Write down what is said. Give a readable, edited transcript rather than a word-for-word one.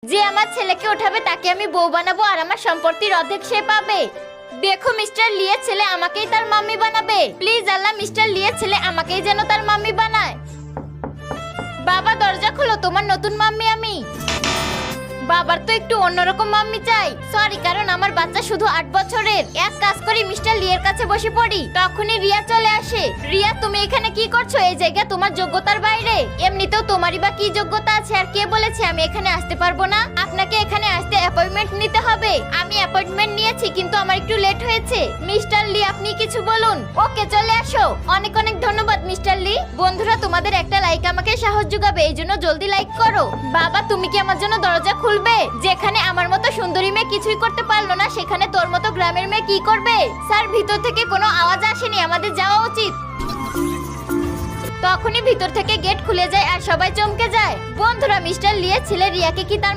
যে আমার ছেলেকে উঠাবে তাকে আমি বউ বানাবো আর আমার সম্পত্তির অর্ধেক সে পাবে। দেখো মিস্টার লিয়ের ছেলে আমাকেই তার মাম্মি বানাবে। প্লিজ আল্লাহ মিস্টার লিয়ের ছেলে আমাকেই যেন তার মাম্মি বানায়। বাবা দরজা খোলো, তোমার নতুন মাম্মি আমি। বাবার তো একটু অন্যরকম মাম্মি চাই। সরি, কারণ আমার বাচ্চা শুধু 8 বছরের। এক কাজ করি, মিস্টার লিয়ের কাছে বসে পড়ি। তখনই রিয়া চলে আসে। রিয়া, তুমি এখানে কি করছো? এই জায়গা তোমার যোগ্যতার বাইরে। এমনিতেও তোমারই বা কি যোগ্যতা আছে? আর কে বলেছে আমি এখানে আসতে পারবো না? আপনাকে এখানে আসতে অ্যাপয়েন্টমেন্ট নিতে হবে। আমি অ্যাপয়েন্টমেন্ট নিয়েছি, কিন্তু আমার একটু লেট হয়েছে। মিস্টার লি, আপনি কিছু বলুন। ওকে, চলে আসো। অনেক অনেক ধন্যবাদ মিস্টার লি। বন্ধুরা, তোমাদের একটা লাইক আমাকে সাহস যোগাবে, এই জন্য জলদি লাইক করো। বাবা, তুমি কি আমার জন্য দরজা খুলবে? যেখানে আমার মতো সুন্দরী মেয়ে কিছুই করতে পারলো না, সেখানে তোর মতো গ্রামের মেয়ে কি করবে? স্যার, ভিতর থেকে কোনো আওয়াজ আসেনি, আমাদের যাওয়া উচিত। তখনই ভিতর থেকে গেট খুলে যায় আর সবাই চমকে যায়। বন্ধুরা, মিস্টার লিয়ের ছেলে রিয়াকে কি তার